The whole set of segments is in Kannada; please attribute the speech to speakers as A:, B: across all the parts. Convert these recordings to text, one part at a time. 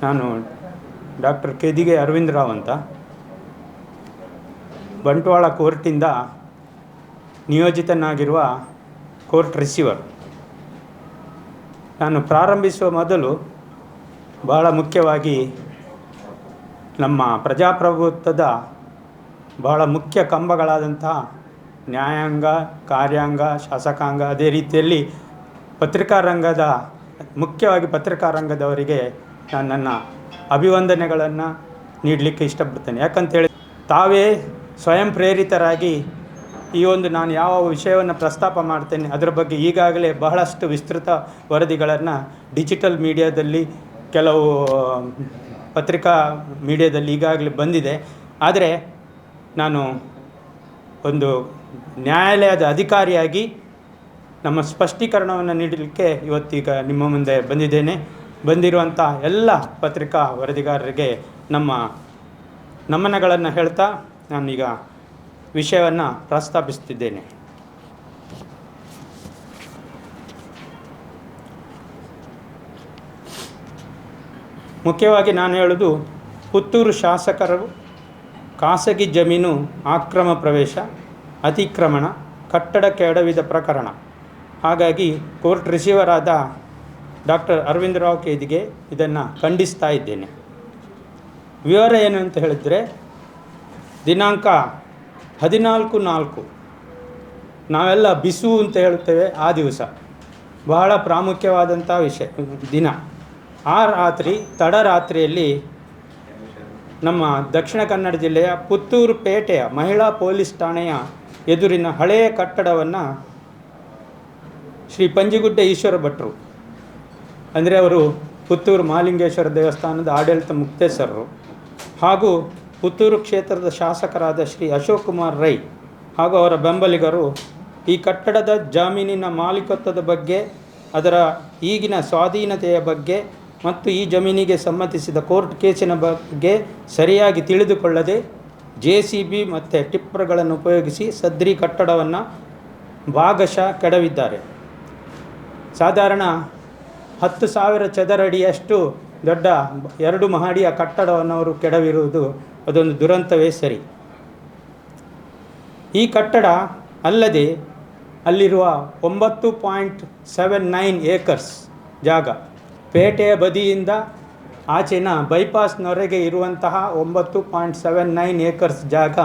A: ನಾನು ಡಾಕ್ಟರ್ ಕೆದಿಗೆ ಅರವಿಂದ್ ರಾವ್ ಅಂತ, ಬಂಟ್ವಾಳ ಕೋರ್ಟಿಂದ ನಿಯೋಜಿತನಾಗಿರುವ ಕೋರ್ಟ್ ರಿಸೀವರ್. ನಾನು ಪ್ರಾರಂಭಿಸುವ ಮೊದಲು ಬಹಳ ಮುಖ್ಯವಾಗಿ ನಮ್ಮ ಪ್ರಜಾಪ್ರಭುತ್ವದ ಬಹಳ ಮುಖ್ಯ ಕಂಬಗಳಾದಂತಹ ನ್ಯಾಯಾಂಗ, ಕಾರ್ಯಾಂಗ, ಶಾಸಕಾಂಗ, ಅದೇ ರೀತಿಯಲ್ಲಿ ಪತ್ರಿಕಾರಂಗದ, ಮುಖ್ಯವಾಗಿ ಪತ್ರಿಕಾರಂಗದವರಿಗೆ ನಾನು ನನ್ನ ಅಭಿವಂದನೆಗಳನ್ನು ನೀಡಲಿಕ್ಕೆ ಇಷ್ಟಪಡ್ತೇನೆ. ಯಾಕಂತೇಳಿ ತಾವೇ ಸ್ವಯಂ ಪ್ರೇರಿತರಾಗಿ ಈ ಒಂದು ನಾನು ಯಾವ ವಿಷಯವನ್ನು ಪ್ರಸ್ತಾಪ ಮಾಡ್ತೇನೆ ಅದರ ಬಗ್ಗೆ ಈಗಾಗಲೇ ಬಹಳಷ್ಟು ವಿಸ್ತೃತ ವರದಿಗಳನ್ನು ಡಿಜಿಟಲ್ ಮೀಡಿಯಾದಲ್ಲಿ, ಕೆಲವು ಪತ್ರಿಕಾ ಮೀಡಿಯಾದಲ್ಲಿ ಈಗಾಗಲೇ ಬಂದಿದೆ. ಆದರೆ ನಾನು ಒಂದು ನ್ಯಾಯಾಲಯದ ಅಧಿಕಾರಿಯಾಗಿ ನಮ್ಮ ಸ್ಪಷ್ಟೀಕರಣವನ್ನು ನೀಡಲಿಕ್ಕೆ ಇವತ್ತೀಗ ನಿಮ್ಮ ಮುಂದೆ ಬಂದಿದ್ದೇನೆ. ಬಂದಿರುವಂಥ ಎಲ್ಲ ಪತ್ರಿಕಾ ವರದಿಗಾರರಿಗೆ ನಮ್ಮ ನಮನಗಳನ್ನು ಹೇಳ್ತಾ ನಾನೀಗ ವಿಷಯವನ್ನು ಪ್ರಸ್ತಾಪಿಸುತ್ತಿದ್ದೇನೆ. ಮುಖ್ಯವಾಗಿ ನಾನು ಹೇಳೋದು, ಪುತ್ತೂರು ಶಾಸಕರು ಖಾಸಗಿ ಜಮೀನು ಆಕ್ರಮ ಪ್ರವೇಶ, ಅತಿಕ್ರಮಣ, ಕಟ್ಟಡ ಕೆಡವಿದ ಪ್ರಕರಣ. ಹಾಗಾಗಿ ಕೋರ್ಟ್ ರಿಸೀವರ್ ಆದ ಡಾಕ್ಟರ್ ಅರವಿಂದ್ ರಾವ್ ಕೆದಿಗೆ ಇದನ್ನು ಖಂಡಿಸ್ತಾ ಇದ್ದೇನೆ. ವಿವರ ಏನು ಅಂತ ಹೇಳಿದರೆ, ದಿನಾಂಕ 14/4 ನಾವೆಲ್ಲ ಬಿಸು ಅಂತ ಹೇಳುತ್ತೇವೆ. ಆ ದಿವಸ ಬಹಳ ಪ್ರಾಮುಖ್ಯವಾದಂಥ ದಿನ. ಆ ರಾತ್ರಿ, ತಡರಾತ್ರಿಯಲ್ಲಿ ನಮ್ಮ ದಕ್ಷಿಣ ಕನ್ನಡ ಜಿಲ್ಲೆಯ ಪುತ್ತೂರು ಪೇಟೆಯ ಮಹಿಳಾ ಪೊಲೀಸ್ ಠಾಣೆಯ ಎದುರಿನ ಹಳೆಯ ಕಟ್ಟಡವನ್ನು ಶ್ರೀ ಪಂಜಿಗುಡ್ಡೆ ಈಶ್ವರ ಭಟ್ರು, ಅಂದರೆ ಅವರು ಪುತ್ತೂರು ಮಹಾಲಿಂಗೇಶ್ವರ ದೇವಸ್ಥಾನದ ಆಡಳಿತ ಮುಕ್ತೇಶ್ವರರು, ಹಾಗೂ ಪುತ್ತೂರು ಕ್ಷೇತ್ರದ ಶಾಸಕರಾದ ಶ್ರೀ ಅಶೋಕ್ ಕುಮಾರ್ ರೈ ಹಾಗೂ ಅವರ ಬೆಂಬಲಿಗರು ಈ ಕಟ್ಟಡದ ಜಮೀನಿನ ಮಾಲೀಕತ್ವದ ಬಗ್ಗೆ, ಅದರ ಈಗಿನ ಸ್ವಾಧೀನತೆಯ ಬಗ್ಗೆ ಮತ್ತು ಈ ಜಮೀನಿಗೆ ಸಂಬಂಧಿಸಿದ ಕೋರ್ಟ್ ಕೇಸಿನ ಬಗ್ಗೆ ಸರಿಯಾಗಿ ತಿಳಿದುಕೊಳ್ಳದೆ JCB ಮತ್ತು ಟಿಪ್ಪರ್ಗಳನ್ನು ಉಪಯೋಗಿಸಿ ಸದ್ರಿ ಕಟ್ಟಡವನ್ನು ಭಾಗಶಃ ಕೆಡವಿದ್ದಾರೆ. ಸಾಧಾರಣ 10,000 ಚದರ ಅಡಿಯಷ್ಟು ದೊಡ್ಡ 2 ಮಹಡಿಯ ಕಟ್ಟಡವನ್ನು ಅವರು ಕೆಡವಿರುವುದು ಅದೊಂದು ದುರಂತವೇ ಸರಿ. ಈ ಕಟ್ಟಡ ಅಲ್ಲದೆ ಅಲ್ಲಿರುವ 9.79 ಏಕರ್ಸ್ ಜಾಗ, ಪೇಟೆಯ ಬದಿಯಿಂದ ಆಚೆನ ಬೈಪಾಸ್ನವರೆಗೆ ಇರುವಂತಹ 9.79 ಏಕರ್ಸ್ ಜಾಗ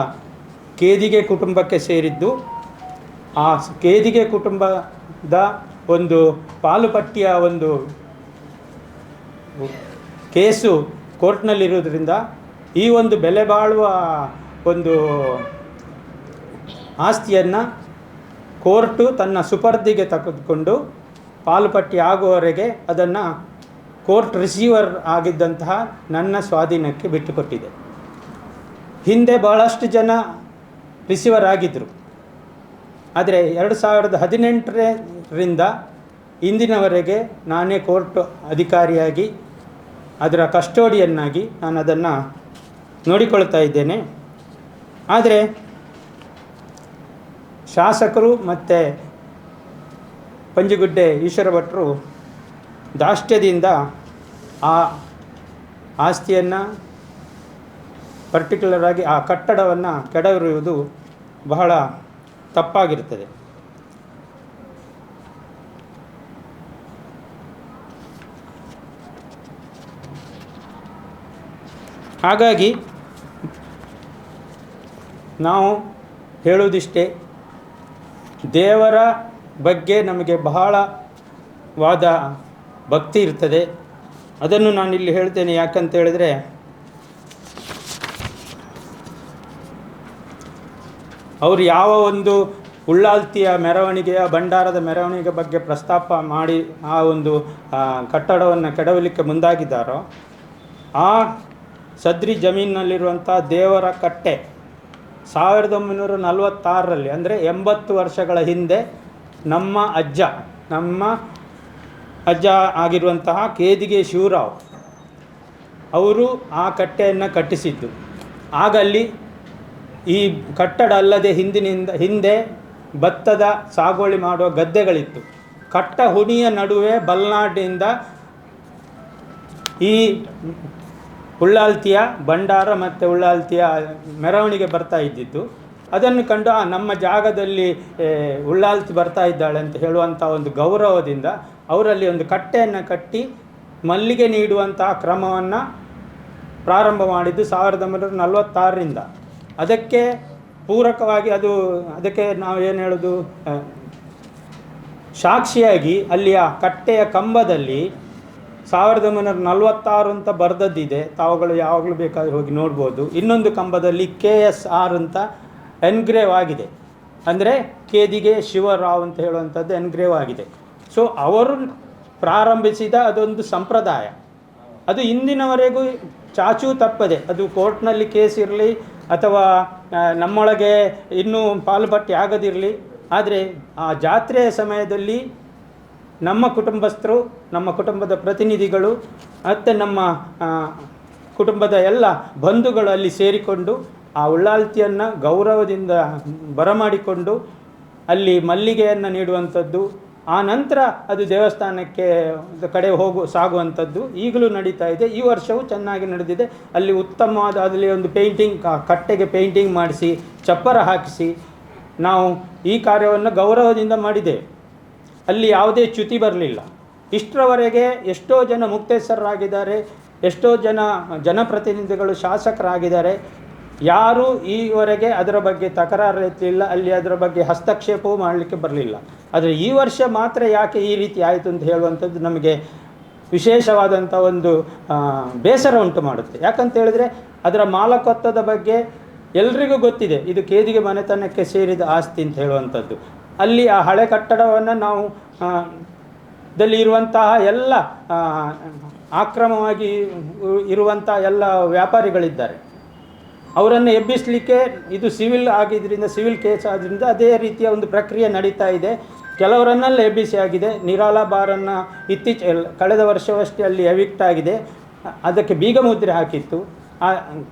A: ಕೆದಿಗೆ ಕುಟುಂಬಕ್ಕೆ ಸೇರಿದ್ದು. ಆ ಕೆದಿಗೆ ಕುಟುಂಬದ ಒಂದು ಪಾಲುಪಟ್ಟಿಯ ಒಂದು ಕೇಸು ಕೋರ್ಟ್ನಲ್ಲಿರುವುದರಿಂದ ಈ ಒಂದು ಬೆಲೆ ಬಾಳುವ ಒಂದು ಆಸ್ತಿಯನ್ನು ಕೋರ್ಟು ತನ್ನ ಸುಪರ್ದಿಗೆ ತೆಗೆದುಕೊಂಡು ಪಾಲುಪಟ್ಟಿ ಆಗುವವರೆಗೆ ಅದನ್ನು ಕೋರ್ಟ್ ರಿಸೀವರ್ ಆಗಿದ್ದಂತಹ ನನ್ನ ಸ್ವಾಧೀನಕ್ಕೆ ಬಿಟ್ಟುಕೊಟ್ಟಿದೆ. ಹಿಂದೆ ಬಹಳಷ್ಟು ಜನ ರಿಸೀವರ್ ಆಗಿದ್ದರು. ಆದರೆ 2018ರಿಂದ ಇಂದಿನವರೆಗೆ ನಾನೇ ಕೋರ್ಟ್ ಅಧಿಕಾರಿಯಾಗಿ, ಅದರ ಕಸ್ಟೋಡಿಯನ್ನಾಗಿ ನಾನು ಅದನ್ನು ನೋಡಿಕೊಳ್ತಾ ಇದ್ದೇನೆ. ಆದರೆ ಶಾಸಕರು ಮತ್ತು ಪಂಜಿಗುಡ್ಡೆ ಈಶ್ವರ ಭಟ್ರು ದಾಷ್ಟ್ಯದಿಂದ ಆ ಆಸ್ತಿಯನ್ನು, ಪರ್ಟಿಕ್ಯುಲರಾಗಿ ಆ ಕಟ್ಟಡವನ್ನು ಕೆಡವಿರುವುದು ಬಹಳ ತಪ್ಪಾಗಿರುತ್ತದೆ. ಹಾಗಾಗಿ ನಾವು ಹೇಳುವುದಿಷ್ಟೇ, ದೇವರ ಬಗ್ಗೆ ನಮಗೆ ಬಹಳವಾದ ಭಕ್ತಿ ಇರ್ತದೆ. ಅದನ್ನು ನಾನಿಲ್ಲಿ ಹೇಳ್ತೇನೆ. ಯಾಕಂತ ಹೇಳಿದರೆ, ಅವರು ಯಾವ ಒಂದು ಉಳ್ಳಾಲ್ತಿಯ ಮೆರವಣಿಗೆಯ, ಭಂಡಾರದ ಮೆರವಣಿಗೆ ಬಗ್ಗೆ ಪ್ರಸ್ತಾಪ ಮಾಡಿ ಆ ಒಂದು ಕಟ್ಟಡವನ್ನು ಕೆಡವಲಿಕ್ಕೆ ಮುಂದಾಗಿದ್ದಾರೋ, ಆ ಸದ್ರಿ ಜಮೀನಿನಲ್ಲಿರುವಂಥ ದೇವರ ಕಟ್ಟೆ 1946ರಲ್ಲಿ, ಅಂದರೆ 80 ವರ್ಷಗಳ ಹಿಂದೆ ನಮ್ಮ ಅಜ್ಜ ಆಗಿರುವಂತಹ ಕೆದಿಗೆ ಶಿವರಾವ್ ಅವರು ಆ ಕಟ್ಟೆಯನ್ನು ಕಟ್ಟಿಸಿದ್ದು. ಆಗ ಅಲ್ಲಿ ಈ ಕಟ್ಟಡ ಅಲ್ಲದೆ ಹಿಂದೆ ಭತ್ತದ ಸಾಗುವಳಿ ಮಾಡುವ ಗದ್ದೆಗಳಿತ್ತು. ಕಟ್ಟ ಹುಣಿಯ ನಡುವೆ ಬಲ್ನಾಡಿನಿಂದ ಈ ಉಳ್ಳಾಲ್ತಿಯ ಭಂಡಾರ ಮತ್ತು ಉಳ್ಳಾಲ್ತಿಯ ಮೆರವಣಿಗೆ ಬರ್ತಾ ಇದ್ದಿತ್ತು. ಅದನ್ನು ಕಂಡು ನಮ್ಮ ಜಾಗದಲ್ಲಿ ಉಳ್ಳಾಲ್ತಿ ಬರ್ತಾ ಇದ್ದಾಳೆ ಅಂತ ಹೇಳುವಂಥ ಒಂದು ಗೌರವದಿಂದ ಅವರಲ್ಲಿ ಒಂದು ಕಟ್ಟೆಯನ್ನು ಕಟ್ಟಿ ಮಲ್ಲಿಗೆ ನೀಡುವಂತಹ ಕ್ರಮವನ್ನು ಪ್ರಾರಂಭ ಮಾಡಿದ್ದು 1946ರಿಂದ. ಅದಕ್ಕೆ ಪೂರಕವಾಗಿ ಅದಕ್ಕೆ ನಾವು ಏನು ಹೇಳೋದು, ಸಾಕ್ಷಿಯಾಗಿ ಅಲ್ಲಿಯ ಕಟ್ಟೆಯ ಕಂಬದಲ್ಲಿ 1946 ಅಂತ ಬರೆದದ್ದಿದೆ. ತಾವುಗಳು ಯಾವಾಗಲೂ ಬೇಕಾದರೆ ಹೋಗಿ ನೋಡ್ಬೋದು. ಇನ್ನೊಂದು ಕಂಬದಲ್ಲಿ KSR ಅಂತ ಎನ್ಗ್ರೇವ್ ಆಗಿದೆ. ಅಂದರೆ ಕೇದಿಗೆ ಶಿವರಾವ್ ಅಂತ ಹೇಳುವಂಥದ್ದು ಎನ್ಗ್ರೇವ್ ಆಗಿದೆ. ಸೊ ಅವರು ಪ್ರಾರಂಭಿಸಿದ ಅದೊಂದು ಸಂಪ್ರದಾಯ. ಅದು ಇಂದಿನವರೆಗೂ ಚಾಚೂ ತಪ್ಪದೆ, ಅದು ಕೋರ್ಟ್ನಲ್ಲಿ ಕೇಸ್ ಇರಲಿ ಅಥವಾ ನಮ್ಮೊಳಗೆ ಇನ್ನೂ ಪಾಲುಪಟ್ಟಿ ಆಗದಿರಲಿ, ಆದರೆ ಆ ಜಾತ್ರೆಯ ಸಮಯದಲ್ಲಿ ನಮ್ಮ ಕುಟುಂಬಸ್ಥರು, ನಮ್ಮ ಕುಟುಂಬದ ಪ್ರತಿನಿಧಿಗಳು ಮತ್ತು ನಮ್ಮ ಕುಟುಂಬದ ಎಲ್ಲ ಬಂಧುಗಳು ಅಲ್ಲಿ ಸೇರಿಕೊಂಡು ಆ ಉಳ್ಳಾಲ್ತಿಯನ್ನು ಗೌರವದಿಂದ ಬರಮಾಡಿಕೊಂಡು ಅಲ್ಲಿ ಮಲ್ಲಿಗೆಯನ್ನು ನೀಡುವಂಥದ್ದು, ಆ ನಂತರ ಅದು ದೇವಸ್ಥಾನಕ್ಕೆ ಕಡೆ ಸಾಗುವಂಥದ್ದು ಈಗಲೂ ನಡೀತಾ ಇದೆ. ಈ ವರ್ಷವೂ ಚೆನ್ನಾಗಿ ನಡೆದಿದೆ. ಅಲ್ಲಿ ಉತ್ತಮವಾದ ಅದರಲ್ಲಿ ಒಂದು ಪೇಂಟಿಂಗ್, ಕಟ್ಟೆಗೆ ಪೇಂಟಿಂಗ್ ಮಾಡಿಸಿ ಚಪ್ಪರ ಹಾಕಿಸಿ ನಾವು ಈ ಕಾರ್ಯವನ್ನು ಗೌರವದಿಂದ ಮಾಡಿದ್ದೇವೆ. ಅಲ್ಲಿ ಯಾವುದೇ ಚ್ಯುತಿ ಬರಲಿಲ್ಲ. ಇಷ್ಟರವರೆಗೆ ಎಷ್ಟೋ ಜನ ಮುಕ್ತೇಶ್ವರರಾಗಿದ್ದಾರೆ, ಎಷ್ಟೋ ಜನಪ್ರತಿನಿಧಿಗಳು ಶಾಸಕರಾಗಿದ್ದಾರೆ. ಯಾರೂ ಈವರೆಗೆ ಅದರ ಬಗ್ಗೆ ತಕರಾರು ಎತ್ತಲಿಲ್ಲ, ಅಲ್ಲಿ ಅದರ ಬಗ್ಗೆ ಹಸ್ತಕ್ಷೇಪವೂ ಮಾಡಲಿಕ್ಕೆ ಬರಲಿಲ್ಲ. ಆದರೆ ಈ ವರ್ಷ ಮಾತ್ರ ಯಾಕೆ ಈ ರೀತಿ ಆಯಿತು ಅಂತ ಹೇಳುವಂಥದ್ದು ನಮಗೆ ವಿಶೇಷವಾದಂಥ ಒಂದು ಬೇಸರ ಉಂಟು ಮಾಡುತ್ತೆ. ಯಾಕಂತ ಹೇಳಿದ್ರೆ ಅದರ ಮಾಲಕತ್ವದ ಬಗ್ಗೆ ಎಲ್ರಿಗೂ ಗೊತ್ತಿದೆ, ಇದು ಕೇದಿಗೆ ಮನೆತನಕ್ಕೆ ಸೇರಿದ ಆಸ್ತಿ ಅಂತ ಹೇಳುವಂಥದ್ದು. ಅಲ್ಲಿ ಆ ಹಳೆ ಕಟ್ಟಡವನ್ನು ನಾವು ದಲ್ಲಿ ಇರುವಂತಹ ಎಲ್ಲ ಆಕ್ರಮವಾಗಿ ಇರುವಂಥ ಎಲ್ಲ ವ್ಯಾಪಾರಿಗಳಿದ್ದಾರೆ, ಅವರನ್ನು ಎಬ್ಬಿಸಲಿಕ್ಕೆ ಇದು ಸಿವಿಲ್ ಆಗಿದ್ದರಿಂದ, ಸಿವಿಲ್ ಕೇಸ್ ಆದ್ದರಿಂದ ಅದೇ ರೀತಿಯ ಒಂದು ಪ್ರಕ್ರಿಯೆ ನಡೀತಾ ಇದೆ. ಕೆಲವರನ್ನೆಲ್ಲ ಎಬ್ಬಿಸಿ ಆಗಿದೆ. ನಿರಾಲ ಬಾರನ್ನು ಕಳೆದ ವರ್ಷವಷ್ಟೇ ಅಲ್ಲಿ ಎವಿಕ್ಟ್ ಆಗಿದೆ. ಅದಕ್ಕೆ ಬೀಗ ಮುದ್ರೆ ಹಾಕಿತ್ತು. ಆ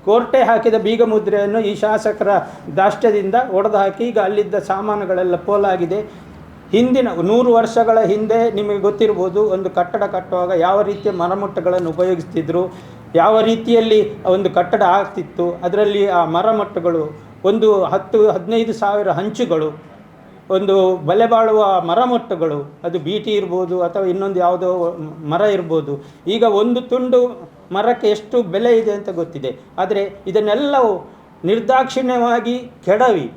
A: ಕೋರ್ಟೆ ಹಾಕಿದ ಬೀಗ ಮುದ್ರೆಯನ್ನು ಈ ಶಾಸಕರ ದಾಷ್ಟ್ಯದಿಂದ ಒಡೆದು ಹಾಕಿ ಈಗ ಅಲ್ಲಿದ್ದ ಸಾಮಾನುಗಳೆಲ್ಲ ಪೋಲಾಗಿದೆ. ಹಿಂದಿನ 100 ವರ್ಷಗಳ ಹಿಂದೆ ನಿಮಗೆ ಗೊತ್ತಿರ್ಬೋದು, ಒಂದು ಕಟ್ಟಡ ಕಟ್ಟುವಾಗ ಯಾವ ರೀತಿಯ ಮರಮಟ್ಟುಗಳನ್ನು ಉಪಯೋಗಿಸ್ತಿದ್ರು, ಯಾವ ರೀತಿಯಲ್ಲಿ ಒಂದು ಕಟ್ಟಡ ಆಗ್ತಿತ್ತು. ಅದರಲ್ಲಿ ಆ ಮರಮಟ್ಟುಗಳು ಒಂದು 10-15 ಸಾವಿರ ಹಂಚುಗಳು, ಒಂದು ಬೆಲೆ ಬಾಳುವ ಮರಮಟ್ಟುಗಳು, ಅದು ಬೀಟಿ ಇರ್ಬೋದು ಅಥವಾ ಇನ್ನೊಂದು ಯಾವುದೋ ಮರ ಇರ್ಬೋದು. ಈಗ ಒಂದು ತುಂಡು ಮರಕ್ಕೆ ಎಷ್ಟು ಬೆಲೆ ಇದೆ ಅಂತ ಗೊತ್ತಿದೆ. ಆದರೆ ಇದನ್ನೆಲ್ಲವೂ ನಿರ್ದಾಕ್ಷಿಣ್ಯವಾಗಿ ಕೆಡವಿ,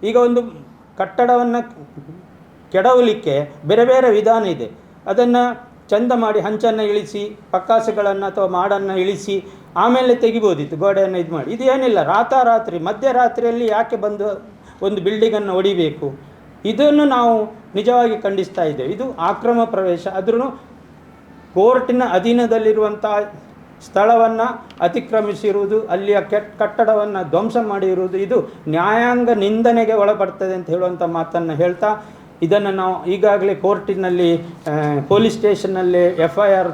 A: ಈಗ ಒಂದು ಕಟ್ಟಡವನ್ನು ಕೆಡವಲಿಕ್ಕೆ ಬೇರೆ ಬೇರೆ ವಿಧಾನ ಇದೆ. ಅದನ್ನು ಚಂದ ಮಾಡಿ ಹಂಚನ್ನು ಇಳಿಸಿ, ಪಕ್ಕಾಸುಗಳನ್ನು ಅಥವಾ ಮಾಡನ್ನು ಇಳಿಸಿ ಆಮೇಲೆ ತೆಗಿಬೋದಿತ್ತು, ಗೋಡೆಯನ್ನು ಇದು ಮಾಡಿ. ಇದೇನಿಲ್ಲ, ರಾತ್ರಿ ಮಧ್ಯರಾತ್ರಿಯಲ್ಲಿ ಯಾಕೆ ಬಂದು ಒಂದು ಬಿಲ್ಡಿಂಗನ್ನು ಹೊಡಿಬೇಕು? ಇದನ್ನು ನಾವು ನಿಜವಾಗಿ ಖಂಡಿಸ್ತಾ ಇದ್ದೇವೆ. ಇದು ಆಕ್ರಮ ಪ್ರವೇಶ. ಆದ್ರೂ ಕೋರ್ಟಿನ ಅಧೀನದಲ್ಲಿರುವಂಥ ಸ್ಥಳವನ್ನು ಅತಿಕ್ರಮಿಸಿರುವುದು, ಅಲ್ಲಿಯ ಕಟ್ಟಡವನ್ನು ಧ್ವಂಸ ಮಾಡಿರುವುದು, ಇದು ನ್ಯಾಯಾಂಗ ನಿಂದನೆಗೆ ಒಳಪಡ್ತದೆ ಅಂತ ಹೇಳುವಂಥ ಮಾತನ್ನು ಹೇಳ್ತಾ, ಇದನ್ನು ನಾವು ಈಗಾಗಲೇ ಕೋರ್ಟಿನಲ್ಲಿ ಪೊಲೀಸ್ ಸ್ಟೇಷನ್ನಲ್ಲಿ FIR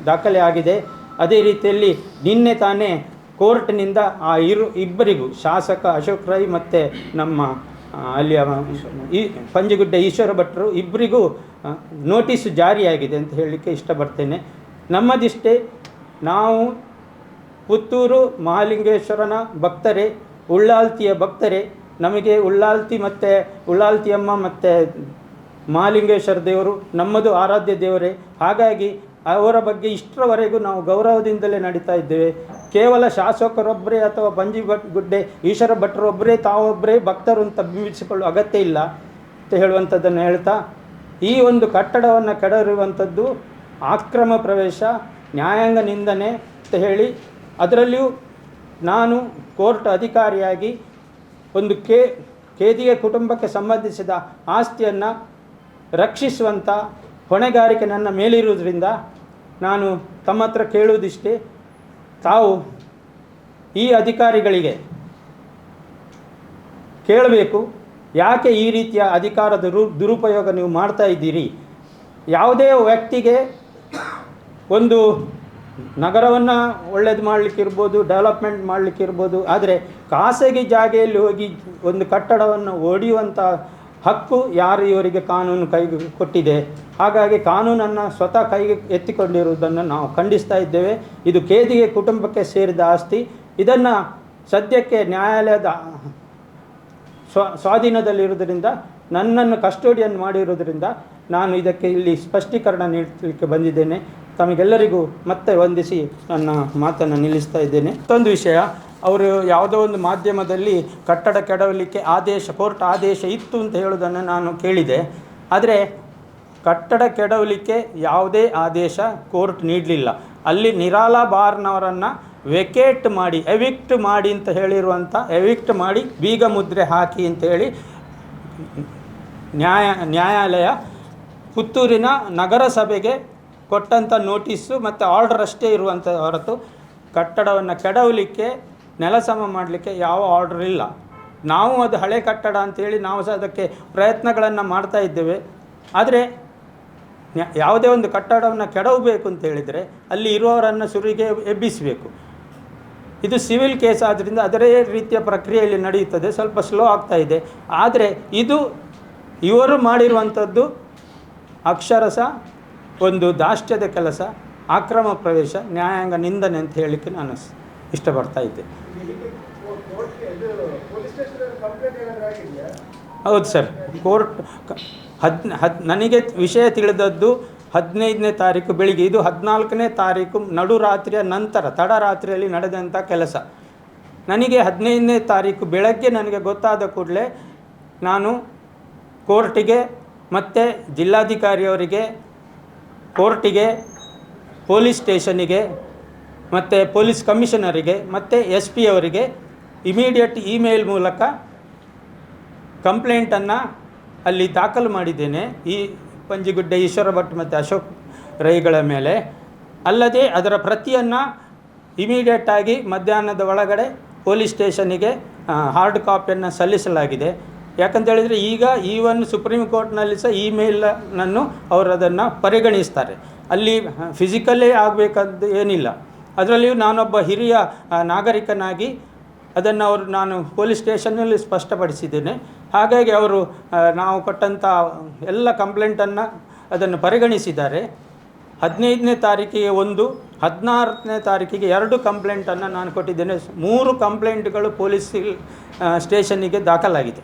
A: ದಾಖಲೆ ಆಗಿದೆ. ಅದೇ ರೀತಿಯಲ್ಲಿ ನಿನ್ನೆ ತಾನೇ ಕೋರ್ಟ್ನಿಂದ ಆ ಇಬ್ಬರಿಗೂ, ಶಾಸಕ ಅಶೋಕ್ ರೈ ಮತ್ತು ನಮ್ಮ ಅಲ್ಲಿಯ ಪಂಜಗುಡ್ಡ ಈಶ್ವರ ಭಟ್ರು ಇಬ್ಬರಿಗೂ ನೋಟಿಸು ಜಾರಿಯಾಗಿದೆ ಅಂತ ಹೇಳಲಿಕ್ಕೆ ಇಷ್ಟಪಡ್ತೇನೆ. ನಮ್ಮದಿಷ್ಟೇ, ನಾವು ಪುತ್ತೂರು ಮಹಾಲಿಂಗೇಶ್ವರನ ಭಕ್ತರೇ, ಉಳ್ಳಾಲ್ತಿಯ ಭಕ್ತರೇ. ನಮಗೆ ಉಳ್ಳಾಲ್ತಿ ಮತ್ತು ಉಳ್ಳಾಲ್ತಿಯಮ್ಮ ಮತ್ತು ಮಹಾಲಿಂಗೇಶ್ವರ ದೇವರು ನಮ್ಮದು ಆರಾಧ್ಯ ದೇವರೇ. ಹಾಗಾಗಿ ಅವರ ಬಗ್ಗೆ ಇಷ್ಟರವರೆಗೂ ನಾವು ಗೌರವದಿಂದಲೇ ನಡೀತಾ ಇದ್ದೇವೆ. ಕೇವಲ ಶಾಸಕರೊಬ್ಬರೇ ಅಥವಾ ಪಂಜಗುಡ್ಡೆ ಈಶ್ವರ ಭಟ್ರೊಬ್ಬರೇ ತಾವೊಬ್ಬರೇ ಭಕ್ತರು ಅಂತ ಬಿಂಬಿಸಿಕೊಳ್ಳುವ ಅಗತ್ಯ ಇಲ್ಲ ಅಂತ ಹೇಳುವಂಥದ್ದನ್ನು ಹೇಳ್ತಾ, ಈ ಒಂದು ಕಟ್ಟಡವನ್ನು ಕೆಡವಿರುವಂಥದ್ದು ಆಕ್ರಮ ಪ್ರವೇಶ, ನ್ಯಾಯಾಂಗ ನಿಂದನೆ ಅಂತ ಹೇಳಿ, ಅದರಲ್ಲಿಯೂ ನಾನು ಕೋರ್ಟ್ ಅಧಿಕಾರಿಯಾಗಿ ಒಂದು ಕೇದಿಗೆ ಕುಟುಂಬಕ್ಕೆ ಸಂಬಂಧಿಸಿದ ಆಸ್ತಿಯನ್ನು ರಕ್ಷಿಸುವಂಥ ಹೊಣೆಗಾರಿಕೆ ನನ್ನ ಮೇಲಿರುವುದರಿಂದ ನಾನು ತಮ್ಮ ಹತ್ರ ಕೇಳುವುದಿಷ್ಟೇ, ತಾವು ಈ ಅಧಿಕಾರಿಗಳಿಗೆ ಕೇಳಬೇಕು, ಯಾಕೆ ಈ ರೀತಿಯ ಅಧಿಕಾರದ ದುರುಪಯೋಗ ನೀವು ಮಾಡ್ತಾ ಇದ್ದೀರಿ? ಯಾವುದೇ ವ್ಯಕ್ತಿಗೆ ಒಂದು ನಗರವನ್ನು ಒಳ್ಳೇದು ಮಾಡಲಿಕ್ಕಿರ್ಬೋದು, ಡೆವಲಪ್ಮೆಂಟ್ ಮಾಡಲಿಕ್ಕಿರ್ಬೋದು, ಆದರೆ ಖಾಸಗಿ ಜಾಗೆಯಲ್ಲಿ ಹೋಗಿ ಒಂದು ಕಟ್ಟಡವನ್ನು ಒಡೆಯುವಂಥ ಹಕ್ಕು ಯಾರು ಇವರಿಗೆ ಕಾನೂನು ಕೈಗೆ ಕೊಟ್ಟಿದೆ. ಹಾಗಾಗಿ ಕಾನೂನನ್ನು ಸ್ವತಃ ಕೈಗೆ ಎತ್ತಿಕೊಂಡಿರುವುದನ್ನು ನಾವು ಖಂಡಿಸ್ತಾ ಇದ್ದೇವೆ. ಇದು ಕೇದಿಗೆ ಕುಟುಂಬಕ್ಕೆ ಸೇರಿದ ಆಸ್ತಿ. ಇದನ್ನು ಸದ್ಯಕ್ಕೆ ನ್ಯಾಯಾಲಯದ ಸ್ವಾಧೀನದಲ್ಲಿರುವುದರಿಂದ, ನನ್ನನ್ನು ಕಸ್ಟೋಡಿಯನ್ ಮಾಡಿರುವುದರಿಂದ ನಾನು ಇದಕ್ಕೆ ಇಲ್ಲಿ ಸ್ಪಷ್ಟೀಕರಣ ನೀಡಲಿಕ್ಕೆ ಬಂದಿದ್ದೇನೆ. ತಮಗೆಲ್ಲರಿಗೂ ಮತ್ತೆ ವಂದಿಸಿ ನನ್ನ ಮಾತನ್ನು ನಿಲ್ಲಿಸ್ತಾ ಇದ್ದೇನೆ. ಮತ್ತೊಂದು ವಿಷಯ, ಅವರು ಯಾವುದೋ ಒಂದು ಮಾಧ್ಯಮದಲ್ಲಿ ಕಟ್ಟಡ ಕೆಡವಲಿಕ್ಕೆ ಕೋರ್ಟ್ ಆದೇಶ ಇತ್ತು ಅಂತ ಹೇಳೋದನ್ನು ನಾನು ಕೇಳಿದೆ. ಆದರೆ ಕಟ್ಟಡ ಕೆಡವಲಿಕ್ಕೆ ಯಾವುದೇ ಆದೇಶ ಕೋರ್ಟ್ ನೀಡಲಿಲ್ಲ. ಅಲ್ಲಿ ನಿರಾಲಾ ಬಾರ್ನವರನ್ನು ಎವಿಕ್ಟ್ ಮಾಡಿ ಅಂತ ಹೇಳಿರುವಂಥ, ಎವಿಕ್ಟ್ ಮಾಡಿ ಬೀಗ ಮುದ್ರೆ ಹಾಕಿ ಅಂತ ಹೇಳಿ ನ್ಯಾಯಾಲಯ ಪುತ್ತೂರಿನ ನಗರಸಭೆಗೆ ಕೊಟ್ಟಂಥ ನೋಟಿಸ್ಸು ಮತ್ತು ಆರ್ಡರ್ ಅಷ್ಟೇ ಇರುವಂಥ ಹೊರತು ಕಟ್ಟಡವನ್ನು ಕೆಡವಲಿಕ್ಕೆ, ನೆಲಸಮ ಮಾಡಲಿಕ್ಕೆ ಯಾವ ಆರ್ಡರ್ ಇಲ್ಲ. ನಾವು ಅದು ಹಳೆ ಕಟ್ಟಡ ಅಂಥೇಳಿ ನಾವು ಸಹ ಅದಕ್ಕೆ ಪ್ರಯತ್ನಗಳನ್ನು ಮಾಡ್ತಾ ಇದ್ದೇವೆ. ಆದರೆ ಯಾವುದೇ ಒಂದು ಕಟ್ಟಡವನ್ನು ಕೆಡವಬೇಕು ಅಂತ ಹೇಳಿದರೆ ಅಲ್ಲಿ ಇರುವವರನ್ನು ಸುರಿಗೆ ಎಬ್ಬಿಸಬೇಕು. ಇದು ಸಿವಿಲ್ ಕೇಸ್ ಆದ್ದರಿಂದ ಅದರೇ ರೀತಿಯ ಪ್ರಕ್ರಿಯೆಯಲ್ಲಿ ನಡೆಯುತ್ತದೆ, ಸ್ವಲ್ಪ ಸ್ಲೋ ಆಗ್ತಾ ಇದೆ. ಆದರೆ ಇದು ಇವರು ಮಾಡಿರುವಂಥದ್ದು ಅಕ್ಷರಶಃ ಒಂದು ದಾಷ್ಟ್ಯದ ಕೆಲಸ, ಅಕ್ರಮ ಪ್ರವೇಶ, ನ್ಯಾಯಾಂಗ ನಿಂದನೆ ಅಂತ ಹೇಳಲಿಕ್ಕೆ ನಾನು ಇಷ್ಟಪಡ್ತಾ ಇದ್ದೆ. ಹೌದು ಸರ್, ಕೋರ್ಟ್ ನನಗೆ ವಿಷಯ ತಿಳಿದದ್ದು 15ನೇ ತಾರೀಕು ಬೆಳಿಗ್ಗೆ, ಇದು 14ನೇ ತಾರೀಕು ನಡುರಾತ್ರಿಯ ನಂತರ ತಡರಾತ್ರಿಯಲ್ಲಿ ನಡೆದಂಥ ಕೆಲಸ. ನನಗೆ 15ನೇ ತಾರೀಕು ಬೆಳಗ್ಗೆ ನನಗೆ ಗೊತ್ತಾದ ಕೂಡಲೇ ನಾನು ಕೋರ್ಟಿಗೆ ಮತ್ತು ಜಿಲ್ಲಾಧಿಕಾರಿಯವರಿಗೆ, ಕೋರ್ಟಿಗೆ, ಪೊಲೀಸ್ ಸ್ಟೇಷನಿಗೆ ಮತ್ತು ಪೊಲೀಸ್ ಕಮಿಷನರಿಗೆ ಮತ್ತು SP ಅವರಿಗೆ ಇಮಿಡಿಯೇಟ್ ಇಮೇಲ್ ಮೂಲಕ ಕಂಪ್ಲೇಂಟನ್ನು ಅಲ್ಲಿ ದಾಖಲು ಮಾಡಿದ್ದೇನೆ, ಈ ಪಂಜಿಗುಡ್ಡೆ ಈಶ್ವರ ಭಟ್ ಮತ್ತು ಅಶೋಕ್ ರೈಗಳ ಮೇಲೆ. ಅಲ್ಲದೆ ಅದರ ಪ್ರತಿಯನ್ನು ಇಮಿಡಿಯೇಟಾಗಿ ಮಧ್ಯಾಹ್ನದ ಒಳಗಡೆ ಪೊಲೀಸ್ ಸ್ಟೇಷನಿಗೆ ಹಾರ್ಡ್ ಕಾಪಿಯನ್ನು ಸಲ್ಲಿಸಲಾಗಿದೆ. ಯಾಕಂತೇಳಿದರೆ ಈಗ ಈವನ್ ಸುಪ್ರೀಂ ಕೋರ್ಟ್ನಲ್ಲಿ ಸಹ ಇಮೇಲನ್ನು ಅವರು ಅದನ್ನು ಪರಿಗಣಿಸ್ತಾರೆ. ಅಲ್ಲಿ ಫಿಸಿಕಲ್ಲೇ ಆಗಬೇಕಂತ ಏನಿಲ್ಲ. ಅದರಲ್ಲಿಯೂ ನಾನೊಬ್ಬ ಹಿರಿಯ ನಾಗರಿಕನಾಗಿ ಅದನ್ನು ನಾನು ಪೊಲೀಸ್ ಸ್ಟೇಷನ್ನಲ್ಲಿ ಸ್ಪಷ್ಟಪಡಿಸಿದ್ದೇನೆ. ಹಾಗಾಗಿ ಅವರು ನಾವು ಕೊಟ್ಟಂಥ ಎಲ್ಲ ಕಂಪ್ಲೇಂಟನ್ನು ಅದನ್ನು ಪರಿಗಣಿಸಿದ್ದಾರೆ. 15ನೇ ತಾರೀಕಿಗೆ 1, 16ನೇ ತಾರೀಕಿಗೆ 2 ಕಂಪ್ಲೇಂಟನ್ನು ನಾನು ಕೊಟ್ಟಿದ್ದೇನೆ. 3 ಕಂಪ್ಲೇಂಟ್ಗಳು ಪೊಲೀಸ್ ಸ್ಟೇಷನ್ನಿಗೆ ದಾಖಲಾಗಿದೆ.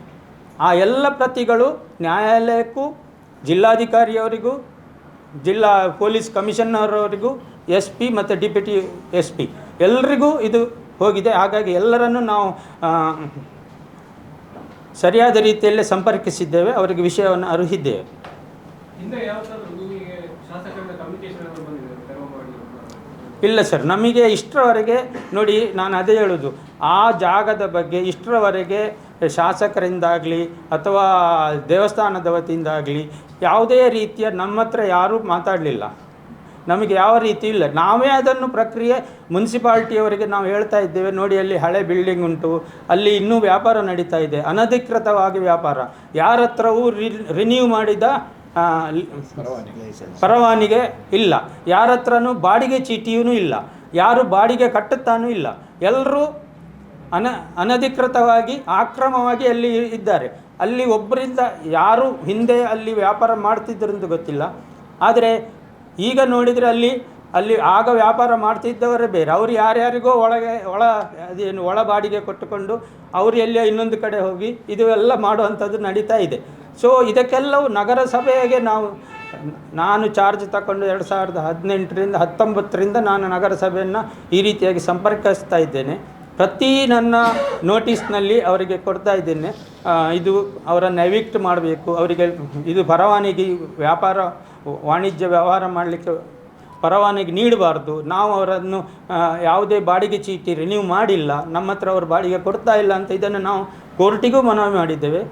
A: ಆ ಎಲ್ಲ ಪ್ರತಿಗಳು ನ್ಯಾಯಾಲಯಕ್ಕೂ, ಜಿಲ್ಲಾಧಿಕಾರಿಯವರಿಗೂ, ಜಿಲ್ಲಾ ಪೊಲೀಸ್ ಕಮಿಷನರ್ ಅವರಿಗೂ, SP ಮತ್ತು ಡಿಪ್ಯೂಟಿ SP ಎಲ್ಲರಿಗೂ ಇದು ಹೋಗಿದೆ. ಹಾಗಾಗಿ ಎಲ್ಲರನ್ನು ನಾವು ಸರಿಯಾದ ರೀತಿಯಲ್ಲೇ ಸಂಪರ್ಕಿಸಿದ್ದೇವೆ, ಅವರಿಗೆ ವಿಷಯವನ್ನು ಅರಿಹಿದ್ದೇವೆ. ಇಲ್ಲ ಸರ್, ನಮಗೆ ಇಷ್ಟರವರೆಗೆ ನೋಡಿ, ನಾನು ಅದೇ ಹೇಳೋದು, ಆ ಜಾಗದ ಬಗ್ಗೆ ಇಷ್ಟರವರೆಗೆ ಶಾಸಕರಿಂದಾಗಲಿ ಅಥವಾ ದೇವಸ್ಥಾನದ ವತಿಯಿಂದಾಗಲಿ ಯಾವುದೇ ರೀತಿಯ ನಮ್ಮ ಹತ್ರ ಯಾರೂ ಮಾತಾಡಲಿಲ್ಲ. ನಮಗೆ ಯಾವ ರೀತಿ ಇಲ್ಲ. ನಾವೇ ಅದನ್ನು ಪ್ರಕ್ರಿಯೆ ಮುನ್ಸಿಪಾಲ್ಟಿಯವರಿಗೆ ನಾವು ಹೇಳ್ತಾ ಇದ್ದೇವೆ, ನೋಡಿ ಅಲ್ಲಿ ಹಳೆ ಬಿಲ್ಡಿಂಗ್ ಉಂಟು, ಅಲ್ಲಿ ಇನ್ನೂ ವ್ಯಾಪಾರ ನಡೀತಾ ಇದೆ, ಅನಧಿಕೃತವಾಗಿ ವ್ಯಾಪಾರ, ಯಾರ ಹತ್ರವೂ ರಿನ್ಯೂ ಮಾಡಿದ ಪರವಾನಿಗೆ ಇಲ್ಲ, ಯಾರ ಹತ್ರನೂ ಬಾಡಿಗೆ ಚೀಟಿಯೂ ಇಲ್ಲ, ಯಾರು ಬಾಡಿಗೆ ಕಟ್ಟುತ್ತಾನೂ ಇಲ್ಲ, ಎಲ್ಲರೂ ಅನಧಿಕೃತವಾಗಿ ಅಕ್ರಮವಾಗಿ ಅಲ್ಲಿ ಇದ್ದಾರೆ. ಅಲ್ಲಿ ಒಬ್ಬರಿಂದ ಯಾರು ಹಿಂದೆ ಅಲ್ಲಿ ವ್ಯಾಪಾರ ಮಾಡ್ತಿದ್ದರಂತ ಗೊತ್ತಿಲ್ಲ. ಆದರೆ ಈಗ ನೋಡಿದರೆ ಅಲ್ಲಿ ಆಗ ವ್ಯಾಪಾರ ಮಾಡ್ತಿದ್ದವರೇ ಬೇರೆ, ಅವರು ಯಾರ್ಯಾರಿಗೋ ಅದೇನು ಒಳ ಬಾಡಿಗೆ ಕೊಟ್ಟುಕೊಂಡು ಅವರು ಎಲ್ಲಿಯೋ ಇನ್ನೊಂದು ಕಡೆ ಹೋಗಿ ಇದು ಎಲ್ಲ ಮಾಡುವಂಥದ್ದು ನಡೀತಾ ಇದೆ. ಸೊ ಇದಕ್ಕೆಲ್ಲವೂ ನಗರಸಭೆಗೆ ನಾನು ಚಾರ್ಜ್ ತಗೊಂಡು 2018ರಿಂದ 19ರಿಂದ ನಾನು ನಗರಸಭೆಯನ್ನು ಈ ರೀತಿಯಾಗಿ ಸಂಪರ್ಕಿಸ್ತಾ ಇದ್ದೇನೆ. ಪ್ರತಿ ನನ್ನ ನೋಟಿಸ್ನಲ್ಲಿ ಅವರಿಗೆ ಕೊಡ್ತಾ ಇದ್ದೇನೆ, ಇದು ಅವರನ್ನು ಎವಿಕ್ಟ್ ಮಾಡಬೇಕು, ಅವರಿಗೆ ಇದು ಪರವಾನಗಿ ವಾಣಿಜ್ಯ ವ್ಯವಹಾರ ಮಾಡಲಿಕ್ಕೆ ಪರವಾನಗಿ ನೀಡಬಾರ್ದು, ನಾವು ಅವರನ್ನು ಯಾವುದೇ ಬಾಡಿಗೆ ಚೀಟಿ ರಿನ್ಯೂ ಮಾಡಿಲ್ಲ, ನಮ್ಮ ಹತ್ರ ಅವರು ಬಾಡಿಗೆ ಕೊಡ್ತಾ ಇಲ್ಲ ಅಂತ ಇದನ್ನು ನಾವು ಕೋರ್ಟಿಗೂ ಮನವಿ ಮಾಡಿದ್ದೇವೆ,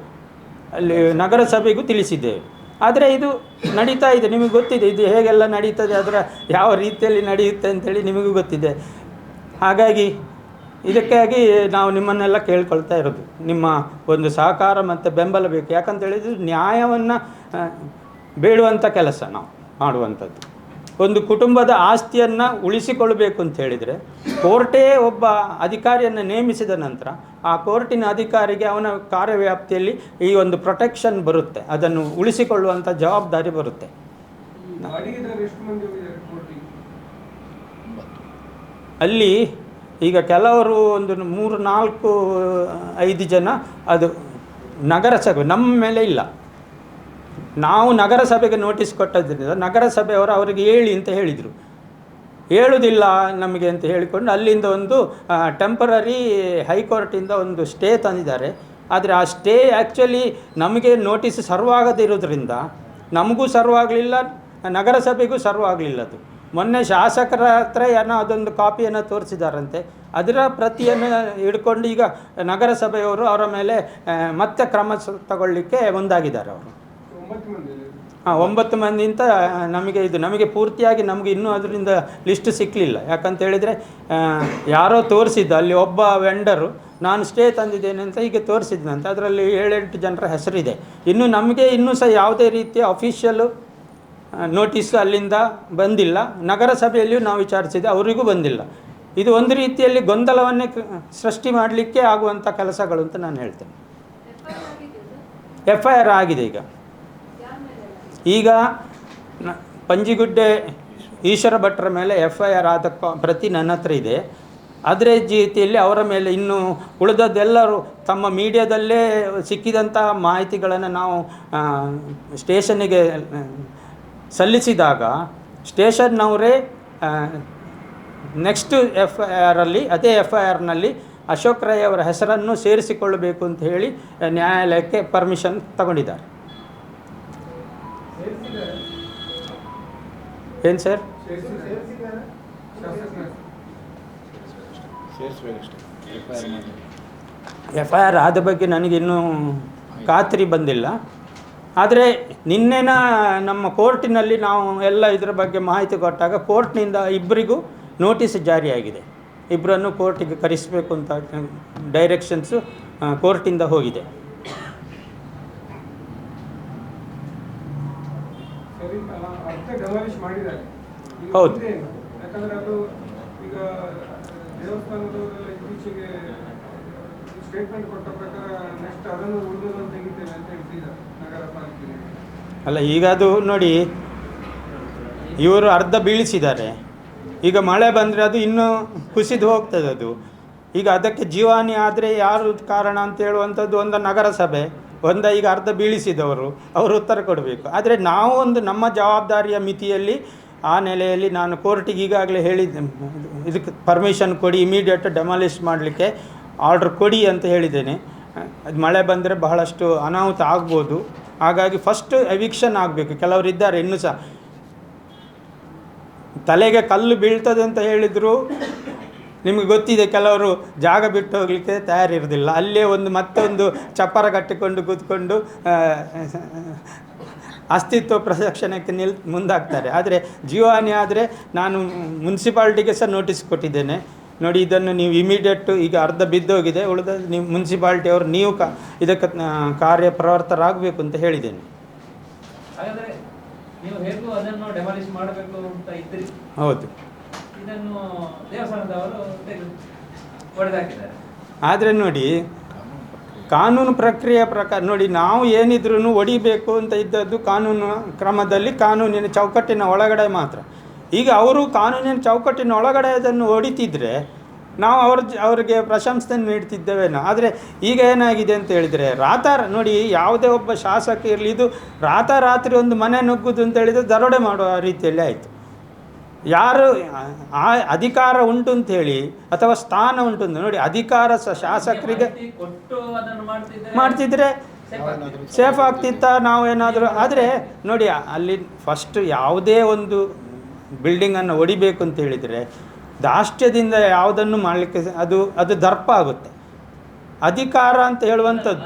A: ಅಲ್ಲಿ ನಗರಸಭೆಗೂ ತಿಳಿಸಿದ್ದೇವೆ. ಆದರೆ ಇದು ನಡೀತಾ ಇದೆ, ನಿಮಗೆ ಗೊತ್ತಿದೆ ಇದು ಹೇಗೆಲ್ಲ ನಡೀತದೆ, ಅದರ ಯಾವ ರೀತಿಯಲ್ಲಿ ನಡೆಯುತ್ತೆ ಅಂಥೇಳಿ ನಿಮಗೂ ಗೊತ್ತಿದೆ. ಹಾಗಾಗಿ ಇದಕ್ಕಾಗಿ ನಾವು ನಿಮ್ಮನ್ನೆಲ್ಲ ಕೇಳ್ಕೊಳ್ತಾ ಇರೋದು, ನಿಮ್ಮ ಒಂದು ಸಹಕಾರ ಮತ್ತು ಬೆಂಬಲ ಬೇಕು. ಯಾಕಂತೇಳಿದರೆ ನ್ಯಾಯವನ್ನು ಬೇಡುವಂಥ ಕೆಲಸ ನಾವು ಮಾಡುವಂಥದ್ದು. ಒಂದು ಕುಟುಂಬದ ಆಸ್ತಿಯನ್ನು ಉಳಿಸಿಕೊಳ್ಬೇಕು ಅಂತ ಹೇಳಿದರೆ ಕೋರ್ಟೇ ಒಬ್ಬ ಅಧಿಕಾರಿಯನ್ನು ನೇಮಿಸಿದ ನಂತರ ಆ ಕೋರ್ಟಿನ ಅಧಿಕಾರಿಗೆ ಅವನ ಕಾರ್ಯವ್ಯಾಪ್ತಿಯಲ್ಲಿ ಈ ಒಂದು ಪ್ರೊಟೆಕ್ಷನ್ ಬರುತ್ತೆ, ಅದನ್ನು ಉಳಿಸಿಕೊಳ್ಳುವಂಥ ಜವಾಬ್ದಾರಿ ಬರುತ್ತೆ. ಅಲ್ಲಿ ಈಗ ಕೆಲವರು ಒಂದು 3-4-5 ಜನ ಅದು ನಗರಸಭೆ ನಮ್ಮ ಮೇಲೆ ಇಲ್ಲ. ನಾವು ನಗರಸಭೆಗೆ ನೋಟಿಸ್ ಕೊಟ್ಟದ್ರಿಂದ ನಗರಸಭೆಯವರು ಅವರಿಗೆ ಹೇಳಿ ಅಂತ ಹೇಳಿದರು. ಹೇಳುವುದಿಲ್ಲ ನಮಗೆ ಅಂತ ಹೇಳಿಕೊಂಡು ಅಲ್ಲಿಂದ ಒಂದು ಟೆಂಪರರಿ ಹೈಕೋರ್ಟಿಂದ ಒಂದು ಸ್ಟೇ ತಂದಿದ್ದಾರೆ. ಆದರೆ ಆ ಸ್ಟೇ ಆ್ಯಕ್ಚುಲಿ ನಮಗೆ ನೋಟಿಸ್ ಸರ್ವ್ ಆಗದಿರೋದ್ರಿಂದ ನಮಗೂ ಸರ್ವ್ ಆಗಲಿಲ್ಲ, ನಗರಸಭೆಗೂ ಸರ್ವ್ ಆಗಲಿಲ್ಲ. ಅದು ಮೊನ್ನೆ ಶಾಸಕರ ಹತ್ರ ಏನೋ ಅದೊಂದು ಕಾಪಿಯನ್ನು ತೋರಿಸಿದಾರಂತೆ, ಅದರ ಪ್ರತಿಯನ್ನು ಹಿಡ್ಕೊಂಡು ಈಗ ನಗರಸಭೆಯವರು ಅವರ ಮೇಲೆ ಮತ್ತೆ ಕ್ರಮ ತಗೊಳ್ಳಿಕ್ಕೆ ಮುಂದಾಗಿದ್ದಾರೆ. ಅವರು 9 ಮಂದಿ ಅಂತ ನಮಗೆ ಪೂರ್ತಿಯಾಗಿ ನಮಗೆ ಇನ್ನೂ ಅದರಿಂದ ಲಿಸ್ಟ್ ಸಿಕ್ಕಲಿಲ್ಲ. ಯಾಕಂತ ಹೇಳಿದರೆ ಯಾರೋ ತೋರಿಸಿದ್ದು ಅಲ್ಲಿ ಒಬ್ಬ ವೆಂಡರು ನಾನು ಸ್ಟೇ ತಂದಿದ್ದೇನೆ ಅಂತ ಹೀಗೆ ತೋರಿಸಿದ್ನಂತೆ. ಅದರಲ್ಲಿ 7-8 ಜನರ ಹೆಸರಿದೆ. ಇನ್ನು ನಮಗೆ ಇನ್ನೂ ಸಹ ಯಾವುದೇ ರೀತಿಯ ಅಫಿಷಿಯಲು ನೋಟಿಸು ಅಲ್ಲಿಂದ ಬಂದಿಲ್ಲ. ನಗರಸಭೆಯಲ್ಲಿಯೂ ನಾವು ವಿಚಾರಿಸಿದೆ, ಅವರಿಗೂ ಬಂದಿಲ್ಲ. ಇದು ಒಂದು ರೀತಿಯಲ್ಲಿ ಗೊಂದಲವನ್ನೇ ಸೃಷ್ಟಿ ಮಾಡಲಿಕ್ಕೆ ಆಗುವಂಥ ಕೆಲಸಗಳು ಅಂತ ನಾನು ಹೇಳ್ತೇನೆ. FIR ಆಗಿದೆ. ಈಗ ಪಂಜಿಗುಡ್ಡೆ ಈಶ್ವರ ಭಟ್ರ ಮೇಲೆ FIR ಆದ ಪ್ರತಿ ನನ್ನ ಹತ್ರ ಇದೆ. ಅದೇ ರೀತಿಯಲ್ಲಿ ಅವರ ಮೇಲೆ ಇನ್ನು ಉಳಿದದ್ದೆಲ್ಲರೂ ತಮ್ಮ ಮೀಡಿಯಾದಲ್ಲೇ ಸಿಕ್ಕಿದಂಥ ಮಾಹಿತಿಗಳನ್ನು ನಾವು ಸ್ಟೇಷನ್ನಿಗೆ ಸಲ್ಲಿಸಿದಾಗ ಸ್ಟೇಷನ್ನವರೇ ನೆಕ್ಸ್ಟು FIRಲ್ಲಿ ಅದೇ FIRನಲ್ಲಿ ಅಶೋಕ್ ರೈ ಅವರ ಹೆಸರನ್ನು ಸೇರಿಸಿಕೊಳ್ಳಬೇಕು ಅಂತ ಹೇಳಿ ನ್ಯಾಯಾಲಯಕ್ಕೆ ಪರ್ಮಿಷನ್ ತಗೊಂಡಿದ್ದಾರೆ. ಏನು ಸರ್? FIR ಆದ ಬಗ್ಗೆ ನನಗಿನ್ನೂ ಖಾತ್ರಿ ಬಂದಿಲ್ಲ. ಆದರೆ ನಿನ್ನೆನ ನಮ್ಮ ಕೋರ್ಟಿನಲ್ಲಿ ನಾವು ಎಲ್ಲ ಇದರ ಬಗ್ಗೆ ಮಾಹಿತಿ ಕೊಟ್ಟಾಗ ಕೋರ್ಟ್ನಿಂದ ಇಬ್ಬರಿಗೂ ನೋಟಿಸ್ ಜಾರಿಯಾಗಿದೆ. ಇಬ್ಬರನ್ನು ಕೋರ್ಟಿಗೆ ಕರೆಸಬೇಕು ಅಂತ ಡೈರೆಕ್ಷನ್ಸು ಕೋರ್ಟಿಂದ ಹೋಗಿದೆ. ಹೌದು. ಅಲ್ಲ, ಈಗ ಅದು ನೋಡಿ, ಇವರು ಅರ್ಧ ಬೀಳಿಸಿದ್ದಾರೆ. ಈಗ ಮಳೆ ಬಂದರೆ ಅದು ಇನ್ನೂ ಕುಸಿದು ಹೋಗ್ತದೆ. ಅದು ಈಗ ಅದಕ್ಕೆ ಜೀವಾನಿ ಆದರೆ ಯಾರು ಕಾರಣ ಅಂತ ಹೇಳುವಂಥದ್ದು ಒಂದು ನಗರಸಭೆ, ಈಗ ಅರ್ಧ ಬೀಳಿಸಿದವರು ಅವರು ಉತ್ತರ ಕೊಡಬೇಕು. ಆದರೆ ನಾವು ಒಂದು ನಮ್ಮ ಜವಾಬ್ದಾರಿಯ ಮಿತಿಯಲ್ಲಿ ಆ ನೆಲೆಯಲ್ಲಿ ನಾನು ಕೋರ್ಟಿಗೆ ಈಗಾಗಲೇ ಹೇಳಿದ್ದೆ, ಇದಕ್ಕೆ ಪರ್ಮಿಷನ್ ಕೊಡಿ, ಇಮಿಡಿಯೇಟ್ ಡೆಮಾಲಿಷ್ ಮಾಡಲಿಕ್ಕೆ ಆರ್ಡ್ರ್ ಕೊಡಿ ಅಂತ ಹೇಳಿದ್ದೇನೆ. ಅದು ಮಳೆ ಬಂದರೆ ಬಹಳಷ್ಟು ಅನಾಹುತ ಆಗ್ಬೋದು. ಹಾಗಾಗಿ ಫಸ್ಟ್ ಎವಿಕ್ಷನ್ ಆಗಬೇಕು. ಕೆಲವರಿದ್ದಾರೆ ಇನ್ನೂ ಸಹ ತಲೆಗೆ ಕಲ್ಲು ಬೀಳ್ತದೆ ಅಂತ ಹೇಳಿದರು. ನಿಮಗೆ ಗೊತ್ತಿದೆ, ಕೆಲವರು ಜಾಗ ಬಿಟ್ಟು ಹೋಗಲಿಕ್ಕೆ ತಯಾರಿರೋದಿಲ್ಲ. ಅಲ್ಲೇ ಮತ್ತೊಂದು ಚಪ್ಪರ ಕಟ್ಟಿಕೊಂಡು ಕೂತ್ಕೊಂಡು ಅಸ್ತಿತ್ವ ಪ್ರದರ್ಶನಕ್ಕೆ ಮುಂದಾಗ್ತಾರೆ. ಆದರೆ ಜೀವಹಾನಿ ಆದರೆ ನಾನು ಮುನ್ಸಿಪಾಲ್ಟಿಗೆ ಸಹ ನೋಟಿಸ್ ಕೊಟ್ಟಿದ್ದೇನೆ. ನೋಡಿ, ಇದನ್ನು ನೀವು ಇಮಿಡಿಯೇಟು, ಈಗ ಅರ್ಧ ಬಿದ್ದೋಗಿದೆ, ಉಳಿದ ನೀವು ಮುನ್ಸಿಪಾಲ್ಟಿಯವರು ನೀವು ಇದಕ್ಕೆ ಕಾರ್ಯಪ್ರವರ್ತರಾಗಬೇಕು ಅಂತ ಹೇಳಿದ್ದೇನೆ. ಹೌದು. ಆದರೆ ನೋಡಿ, ಕಾನೂನು ಪ್ರಕ್ರಿಯೆ ಪ್ರಕಾರ ನೋಡಿ, ನಾವು ಏನಿದ್ರೂ ಹೊಡಿಬೇಕು ಅಂತ ಇದ್ದದ್ದು ಕಾನೂನು ಕ್ರಮದಲ್ಲಿ, ಕಾನೂನಿನ ಚೌಕಟ್ಟಿನ ಒಳಗಡೆ ಮಾತ್ರ. ಈಗ ಅವರು ಕಾನೂನಿನ ಚೌಕಟ್ಟಿನ ಒಳಗಡೆ ಅದನ್ನು ಹೊಡಿತಿದ್ರೆ ನಾವು ಅವ್ರಿಗೆ ಪ್ರಶಂಸೆ ನೀಡ್ತಿದ್ದೇವೇನೋ. ಆದರೆ ಈಗ ಏನಾಗಿದೆ ಅಂತ ಹೇಳಿದರೆ, ನೋಡಿ, ಯಾವುದೇ ಒಬ್ಬ ಶಾಸಕ ಇರಲಿ, ಇದು ರಾತ್ರಿ ಒಂದು ಮನೆ ನುಗ್ಗುದು ಅಂತ ಹೇಳಿದರೆ ದರೋಡೆ ಮಾಡುವ ರೀತಿಯಲ್ಲಿ ಆಯಿತು. ಯಾರು ಅಧಿಕಾರ ಉಂಟು ಅಂಥೇಳಿ ಅಥವಾ ಸ್ಥಾನ ಉಂಟು ಅಂತ ನೋಡಿ, ಅಧಿಕಾರ ಶಾಸಕರಿಗೆ ಮಾಡ್ತಿದ್ರೆ ಸೇಫ್ ಆಗ್ತಿತ್ತ ನಾವೇನಾದರೂ. ಆದರೆ ನೋಡಿ, ಅಲ್ಲಿ ಫಸ್ಟ್ ಯಾವುದೇ ಒಂದು ಬಿಲ್ಡಿಂಗನ್ನು ಹೊಡಿಬೇಕು ಅಂತ ಹೇಳಿದರೆ ದಾಷ್ಟ್ಯದಿಂದ ಯಾವುದನ್ನು ಮಾಡಲಿಕ್ಕೆ ಅದು ದರ್ಪ ಆಗುತ್ತೆ. ಅಧಿಕಾರ ಅಂತ ಹೇಳುವಂಥದ್ದು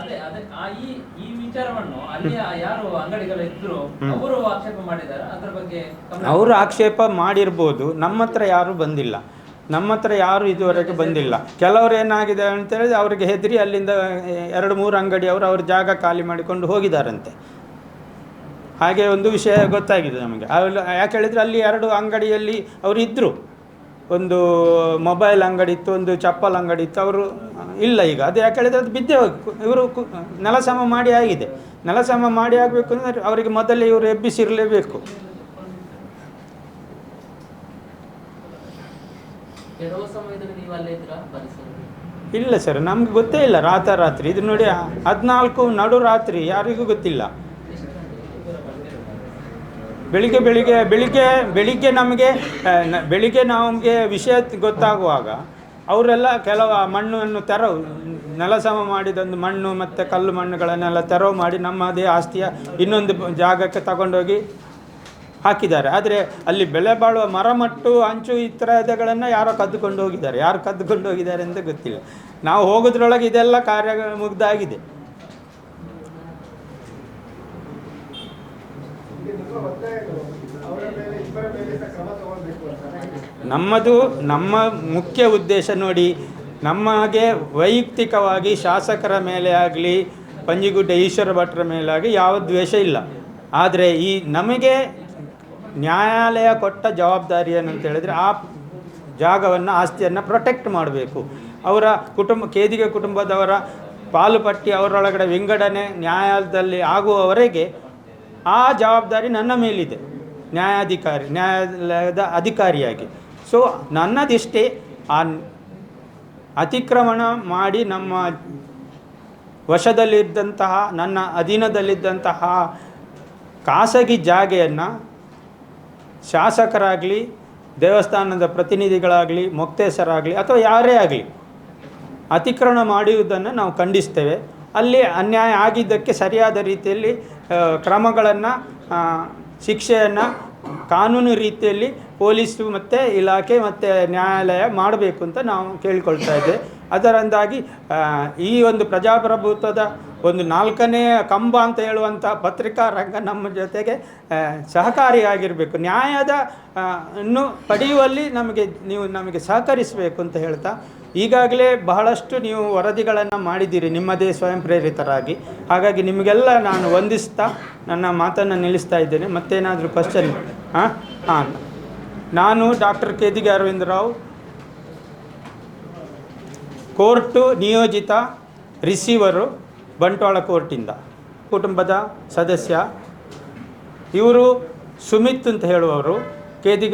A: ಅವರು ಆಕ್ಷೇಪ ಮಾಡಿರ್ಬೋದು. ನಮ್ಮ ಹತ್ರ ಯಾರೂ ಬಂದಿಲ್ಲ, ನಮ್ಮ ಹತ್ರ ಯಾರು ಇದುವರೆಗೆ ಬಂದಿಲ್ಲ. ಕೆಲವರು ಏನಾಗಿದೆ ಅಂತೇಳಿದ್ರೆ ಅವರಿಗೆ ಹೆದರಿ ಅಲ್ಲಿಂದ 2-3 ಅಂಗಡಿಯವರು ಅವ್ರ ಜಾಗ ಖಾಲಿ ಮಾಡಿಕೊಂಡು ಹೋಗಿದ್ದಾರಂತೆ. ಹಾಗೆ ಒಂದು ವಿಷಯ ಗೊತ್ತಾಗಿದೆ ನಮಗೆ. ಯಾಕೆ ಹೇಳಿದರೆ ಅಲ್ಲಿ 2 ಅಂಗಡಿಯಲ್ಲಿ ಅವರು ಇದ್ದರು. ಒಂದು ಮೊಬೈಲ್ ಅಂಗಡಿ ಇತ್ತು, ಒಂದು ಚಪ್ಪಲ್ ಅಂಗಡಿ ಇತ್ತು. ಅವರು ಇಲ್ಲ ಈಗ. ಅದು ಯಾಕೆ ಹೇಳಿದರೆ ಅದು ಬಿದ್ದೆ ಹೋಗಿ ಇವರು ನೆಲಸಮ ಮಾಡಿ ಆಗಿದೆ. ನೆಲಸಮ ಮಾಡಿ ಆಗಬೇಕು ಅಂದರೆ ಅವರಿಗೆ ಮೊದಲೇ ಇವರು ಎಬ್ಬಿಸಿರಲೇಬೇಕು. ಇಲ್ಲ ಸರ್, ನಮ್ಗೆ ಗೊತ್ತೇ ಇಲ್ಲ. ರಾತ್ರಿ ಇದು ನೋಡಿ 14 ನಡು ರಾತ್ರಿ, ಯಾರಿಗೂ ಗೊತ್ತಿಲ್ಲ. ಬೆಳಿಗ್ಗೆ ನಮಗೆ ವಿಷಯ ಗೊತ್ತಾಗುವಾಗ ಅವರೆಲ್ಲ ಕೆಲವು ಮಣ್ಣನ್ನು ನೆಲಸಮ ಮಾಡಿದೊಂದು ಮಣ್ಣು ಮತ್ತು ಕಲ್ಲು ಮಣ್ಣುಗಳನ್ನೆಲ್ಲ ತೆರವು ಮಾಡಿ ನಮ್ಮದೇ ಆಸ್ತಿಯ ಇನ್ನೊಂದು ಜಾಗಕ್ಕೆ ತಗೊಂಡೋಗಿ ಹಾಕಿದ್ದಾರೆ. ಆದರೆ ಅಲ್ಲಿ ಬೆಲೆ ಬಾಳುವ ಮರಮಟ್ಟು ಅಂಚು ಇತ್ಯಾದಿಗಳನ್ನು ಯಾರು ಕದ್ದುಕೊಂಡು ಹೋಗಿದ್ದಾರೆ ಅಂತ ಗೊತ್ತಿಲ್ಲ. ನಾವು ಹೋಗೋದ್ರೊಳಗೆ ಇದೆಲ್ಲ ಕಾರ್ಯ ಮುಗ್ದಾಗಿದೆ. ನಮ್ಮ ಮುಖ್ಯ ಉದ್ದೇಶ ನೋಡಿ, ನಮಗೆ ವೈಯಕ್ತಿಕವಾಗಿ ಶಾಸಕರ ಮೇಲೆ ಆಗಲಿ ಪಂಜಿಗುಡ್ಡ ಈಶ್ವರ ಭಟ್ರ ಮೇಲಾಗಲಿ ಯಾವ ದ್ವೇಷ ಇಲ್ಲ. ಆದರೆ ನಮಗೆ ನ್ಯಾಯಾಲಯ ಕೊಟ್ಟ ಜವಾಬ್ದಾರಿ ಏನಂತ ಹೇಳಿದರೆ ಆ ಜಾಗವನ್ನು, ಆಸ್ತಿಯನ್ನು ಪ್ರೊಟೆಕ್ಟ್ ಮಾಡಬೇಕು. ಅವರ ಕೇದಿಗೆ ಕುಟುಂಬದವರ ಪಾಲುಪಟ್ಟಿ ಅವರೊಳಗಡೆ ವಿಂಗಡಣೆ ನ್ಯಾಯಾಲಯದಲ್ಲಿ ಆಗುವವರೆಗೆ ಆ ಜವಾಬ್ದಾರಿ ನನ್ನ ಮೇಲಿದೆ, ನ್ಯಾಯಾಲಯದ ಅಧಿಕಾರಿಯಾಗಿ. ಸೊ ನನ್ನದಿಷ್ಟೇ, ಆ ಅತಿಕ್ರಮಣ ಮಾಡಿ ನಮ್ಮ ವಶದಲ್ಲಿದ್ದಂತಹ, ನನ್ನ ಅಧೀನದಲ್ಲಿದ್ದಂತಹ ಖಾಸಗಿ ಜಾಗೆಯನ್ನು ಶಾಸಕರಾಗಲಿ, ದೇವಸ್ಥಾನದ ಪ್ರತಿನಿಧಿಗಳಾಗಲಿ, ಮೊಕ್ತೇಸರಾಗಲಿ ಅಥವಾ ಯಾರೇ ಆಗಲಿ ಅತಿಕ್ರಮಣ ಮಾಡುವುದನ್ನು ನಾವು ಖಂಡಿಸ್ತೇವೆ. ಅಲ್ಲಿ ಅನ್ಯಾಯ ಆಗಿದ್ದಕ್ಕೆ ಸರಿಯಾದ ರೀತಿಯಲ್ಲಿ ಕ್ರಮಗಳನ್ನು, ಶಿಕ್ಷೆಯನ್ನು ಕಾನೂನು ರೀತಿಯಲ್ಲಿ ಪೊಲೀಸು ಮತ್ತು ಇಲಾಖೆ ಮತ್ತು ನ್ಯಾಯಾಲಯ ಮಾಡಬೇಕು ಅಂತ ನಾವು ಕೇಳಿಕೊಳ್ತಾ ಇದ್ದೇವೆ. ಅದರಿಂದಾಗಿ ಈ ಒಂದು ಪ್ರಜಾಪ್ರಭುತ್ವದ ಒಂದು 4ನೇ ಕಂಬ ಅಂತ ಹೇಳುವಂಥ ಪತ್ರಿಕಾ ರಂಗ ನಮ್ಮ ಜೊತೆಗೆ ಸಹಕಾರಿಯಾಗಿರಬೇಕು. ನ್ಯಾಯವನ್ನು ಪಡೆಯುವಲ್ಲಿ ನಮಗೆ ಸಹಕರಿಸಬೇಕು ಅಂತ ಹೇಳ್ತಾ, ಈಗಾಗಲೇ ಬಹಳಷ್ಟು ನೀವು ವರದಿಗಳನ್ನು ಮಾಡಿದ್ದೀರಿ ನಿಮ್ಮದೇ ಸ್ವಯಂ ಪ್ರೇರಿತರಾಗಿ. ಹಾಗಾಗಿ ನಿಮಗೆಲ್ಲ ನಾನು ವಂದಿಸ್ತಾ ನನ್ನ ಮಾತನ್ನು ನಿಲ್ಲಿಸ್ತಾ ಇದ್ದೇನೆ. ಮತ್ತೇನಾದರೂ ಕ್ವಶನ್? ಹಾಂ, ನಾನು ಡಾಕ್ಟರ್ ಕೇದಿಗೆ ಅರವಿಂದ ರಾವ್, ಕೋರ್ಟು ನಿಯೋಜಿತ ರಿಸೀವರು, ಬಂಟ್ವಾಳ ಕೋರ್ಟಿಂದ, ಕುಟುಂಬದ ಸದಸ್ಯ. ಇವರು ಸುಮಿತ್ ಅಂತ ಹೇಳುವವರು, ಕೇದಿಗೆ